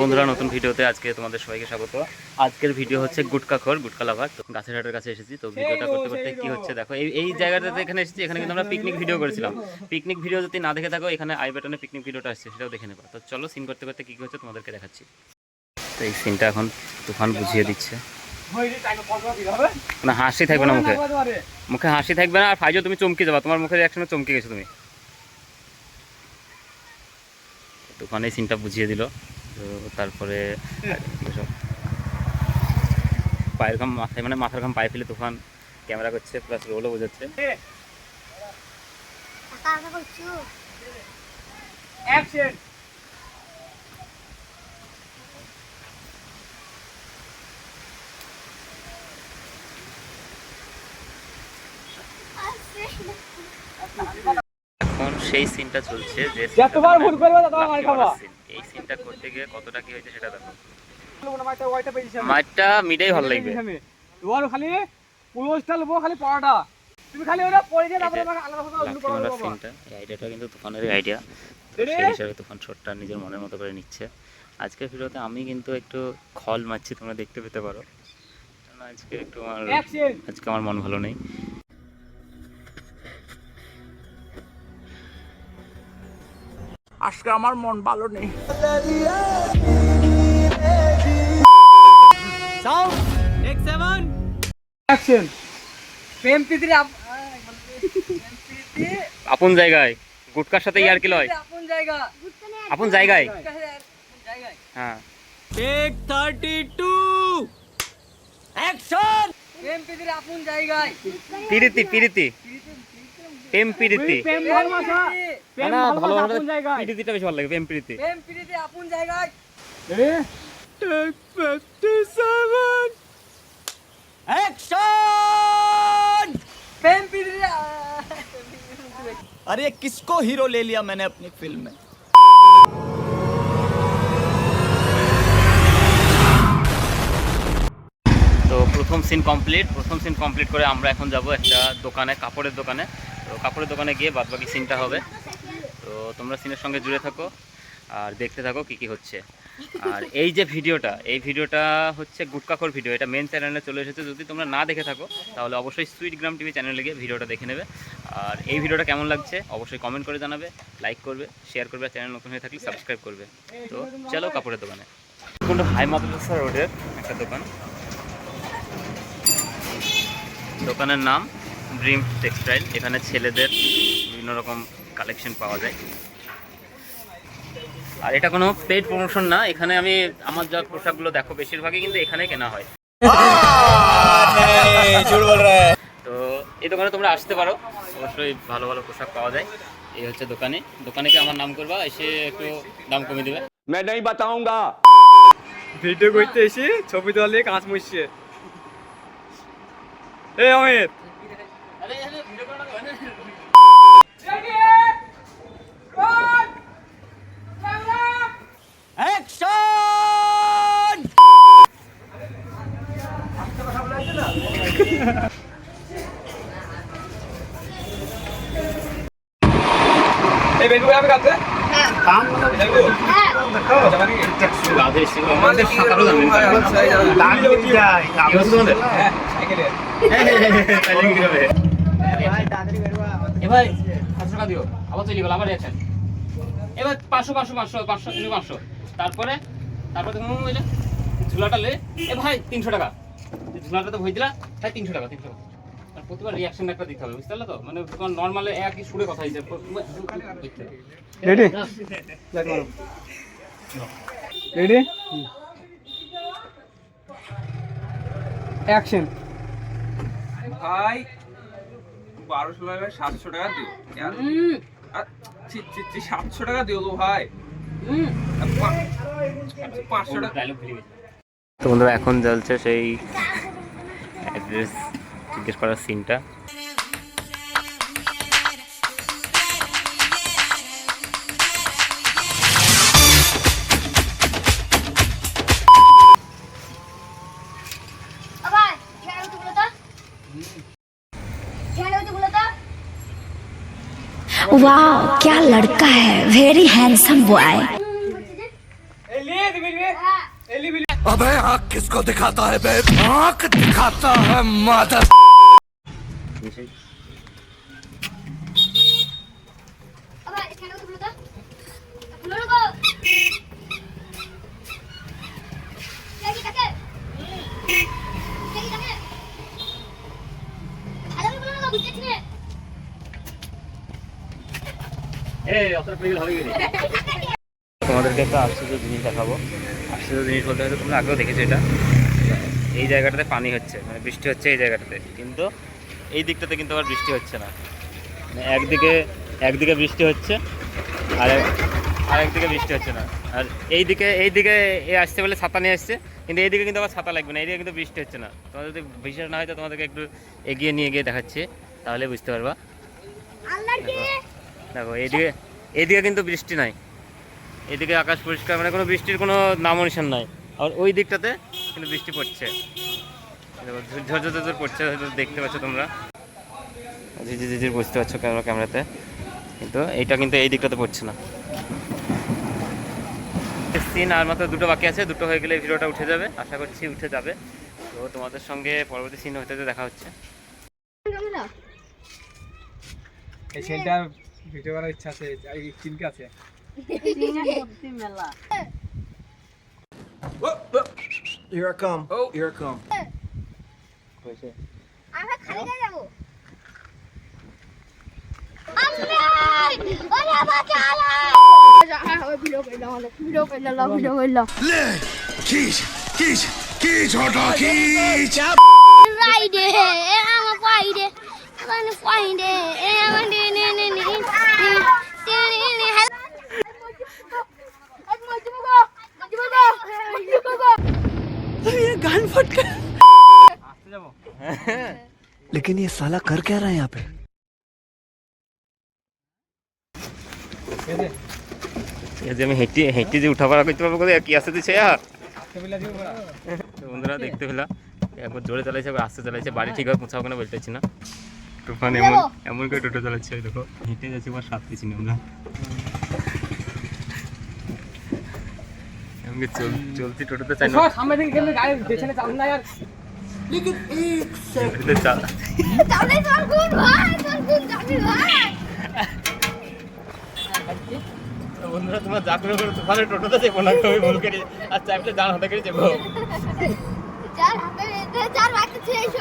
বন্ধুরা, নতুন ভিডিওতে আজকে তোমাদের সবাইকে স্বাগত। আজকের ভিডিও হচ্ছে গুটকাখোর, গুটকা লাভার। তো গাছের হাটের কাছে এসেছি, তো ভিডিওটা করতে করতে কি হচ্ছে দেখো। এই জায়গাটাতে এখানে এসেছি, এখানে কিন্তু আমরা পিকনিক ভিডিও করেছিলাম। পিকনিক ভিডিও যদি না দেখে থাকো, এখানে আই বাটনে পিকনিক ভিডিওটা আসছে, সেটাও দেখে নেবা। তো চলো সিন করতে করতে কি হচ্ছে তোমাদেরকে দেখাচ্ছি। তো এই সিনটা এখন তুফান বুঝিয়ে দিচ্ছে। না হাসি থাকবে না মুখে, মুখে হাসি থাকবে না। আর ফাইজও তুমি চমকে যাবা, তোমার মুখে একসঙ্গে চমকে গেছো তুমি। তুফান এই সিনটা বুঝিয়ে দিল। তো তারপরে পায়ের ঘাম মাথায়, মানে মাথার ঘাম পায়ে ফেলে তুফান ক্যামেরা করছে, প্লাস রোলও বোঝাচ্ছে। এখন সেই সিনটা চলছে যে এই সিনটা করতে গিয়ে কতটা কি হয়েছে সেটা দেখো। মাঠটা মিডেই ভালো লাগবে। তোমার খালি পুরোটা লবো, খালি পড়াটা তুমি খালি ওটা পড়ে দিয়ে তারপরে আমাকে আলাদা ভাবে অন্য করো বাবা। সিনটা এই আইডিয়াটা কিন্তু তুফানেরই আইডিয়া। সেই হিসাবে তুফান শটটা নিজের মনের মতো করে নিচ্ছে। আজকের ভিডিওতে আমি কিন্তু একটু খল মারছি, তোমরা দেখতে পেতে পারো। আজকে একটু আজকে আমার মন ভালো নেই। আজকে আমার মন ভালো নেই। Sound take 7 action. প্রেম প্রীতির আপন জায়গায় গুটকার সাথে ইয়ার কি লয়, আপন জায়গায়। হ্যাঁ টেক 32 অ্যাকশন। প্রেম প্রীতির আপন জায়গায়, পিরিতি পিরিতি প্রেম পিরিতি, প্রেম ভালোবাসা, প্রেম ভালোবাসা আপন জায়গায়। পিরিতিটা বেশি ভালো লাগে, প্রেম পিরিতি। প্রেম প্রীতি আপন জায়গায়। Take 57 action. প্রেম প্রীতি। अरे किसको हीरो ले लिया मैंने अपनी फिल्म में। তো প্রথম সিন কমপ্লিট করে আমরা এখন যাব একটা দোকানে, কাপড়ের দোকানে। তো কাপড়ের দোকানে গিয়ে বাদবাকি সিনটা হবে। তো তোমরা সিনের সঙ্গে জুড়ে থাকো আর দেখতে থাকো কি কি হচ্ছে। আর এই যে ভিডিওটা হচ্ছে গুটকাখোর ভিডিও, এটা মেন চ্যানেলে চলে এসেছে। যদি তোমরা না দেখে থাকো তাহলে অবশ্যই সুইটগ্রাম টিভি চ্যানেলে গিয়ে ভিডিওটা দেখে নেবে। আর এই ভিডিওটা কেমন লাগছে অবশ্যই কমেন্ট করে জানাবে, লাইক করবে, শেয়ার করবে, চ্যানেল নতুন হয়ে থাকলে সাবস্ক্রাইব করবে। তো চলো কাপড়ের দোকানে। হাই মাদ্রাসা রোডের একটা দোকান, দোকানের নাম ড্রিম টেক্সটাইল। এখানে ছেলেদের বিভিন্ন রকম কালেকশন পাওয়া যায়। আর এটা কোনো পেইড প্রমোশন না, এখানে আমি আমার যা পোশাকগুলো দেখো বেশিরভাগই কিন্তু এখানে কেনা হয়। তো এই দোকানে তোমরা আসতে পারো, অবশ্যই ভালো ভালো পোশাক পাওয়া যায়। এই হচ্ছে দোকানে কি আমার নাম করবা, এসে একটু দাম কমিয়ে দেবে। मैं नहीं बताऊंगा। ভিডিও করতে এসে ছবি তোলে কাঁচ মুছছে। এই অমিত एक्शन। এই বেলবু আমি কাটতে কাম না বেলবু দেখো জানি গাধে ছিল আমাদের সাঁতারও জানেন লাগলো কি যায় কি হচ্ছে তোমাদের? সাইকেলে তাহলে কি হবে? ভাই তাড়াতাড়ি বেরোয়া। এ ভাই 500 টাকা দিও, আবার চলে গেল, আবার যাচ্ছেন। এবার 500 তারপরে তুমি ওইটা ঝুলাটা লে। এ ভাই 300 টাকা, ঝুলাটা তো ভই দিলা, তাই 300 টাকা। আর প্রতিবার রিঅ্যাকশন একটা দিতে হবে, বুঝতে পারলে তো? মানে তোমার নরমালে একই সুরে কথা হইছে। Ready ready action. ভাই 1200 টাকা 700 টাকা দিও। 700 টাকা দিও গো ভাই। 500 টাকা। তো বন্ধুরা এখন চলছে সেই অ্যাড্রেস জিজ্ঞেস করার সিনটা। वाह क्या लड़का है, वेरी हैंडसम बॉय। अबे आँख किसको दिखाता है बे आँख दिखाता है मादर আবার এখানে তো বলো তো বলো গো কি কাকে কি কাকে আরে বলো না বুঝছিস না তোমাদেরকে একটা আশ্চর্য জিনিস দেখাবো। আশ্চর্য জিনিস বলতে হয়তো তোমরা আগেও দেখেছো এটা। এই জায়গাটাতে পানি হচ্ছে, মানে বৃষ্টি হচ্ছে এই জায়গাটাতে, কিন্তু এই দিকটাতে কিন্তু আবার বৃষ্টি হচ্ছে না। মানে একদিকে বৃষ্টি হচ্ছে আর একদিকে বৃষ্টি হচ্ছে না। আর এইদিকে এ আসছে বলে ছাতা নিয়ে আসছে, কিন্তু এইদিকে কিন্তু আবার ছাতা লাগবে না, এইদিকে কিন্তু বৃষ্টি হচ্ছে না। তোমাদের যদি বিশ্বাস না হয় তো তোমাদেরকে একটু এগিয়ে নিয়ে গিয়ে দেখাচ্ছি, তাহলে বুঝতে পারবা। দেখো এইদিকে কিন্তু বৃষ্টি নাই, এদিকে আকাশ পরিষ্কার, মানে কোনো বৃষ্টির কোনো নামও নিশান নাই। আর ওই দিকটাতে কিন্তু বৃষ্টি পড়ছে, ঝরঝর পড়ছে, হয়তো দেখতে পাচ্ছ তোমরা, ঝিঝির বুঝতে পারছো ক্যামেরাতে, কিন্তু এইটা কিন্তু এই দিকটাতে পড়ছে না। সিন আর মাত্র দুটো বাকি আছে, দুটো হয়ে গেলে ভিডিওটা উঠে যাবে, আশা করছি উঠে যাবে। তো তোমাদের সঙ্গে পরবর্তী সিন হতে দেখা হচ্ছে। এই সেলটা ভিডিও করার ইচ্ছা আছে, এই চিনকে আছে। Here I come. Oh, here I come. আমরা খালি যাব আল্লাহ ওরে বাঁচালা ওই ভিডিও করে দাও ভিডিও করে দাও ले खींच छोटा खींच রাইডে আমার পাইডে মানে পাইডে আমার নে নে নে নে लेकिन ये साला कर क्या रहा है यहाँ पे এই যে আমি হেঁটে যে উঠা পড়া করতে পারবো, কোথায় কি আছে দিচ্ছে আর বন্ধুরা দেখতে পেলাম একবার জোরে চালাইছে, একবার আস্তে চালাইছে, বাড়ি ঠিকভাবে পৌঁছাবো কিনা বলতে পারছি না। তুফান এমন করে টোটো চালাচ্ছে, ওই দেখো হেঁটে যাচ্ছি, আমার সাথ পেছি না আমরা, এমনকি চলতি টোটোতে চাই না, সামনে থেকে গেলে গাড়ি পেছনে চাল না यार তাহলে তোর গুণ ভাই তোর গুণ যাবি ভাই বন্ধুরা তোমরা যা করে তুফানের টোটোতে যাবো না, আমি ভুল করি, আর চাইলে জান হতে করে যাবো। চার হাতে চার বাকি ছিল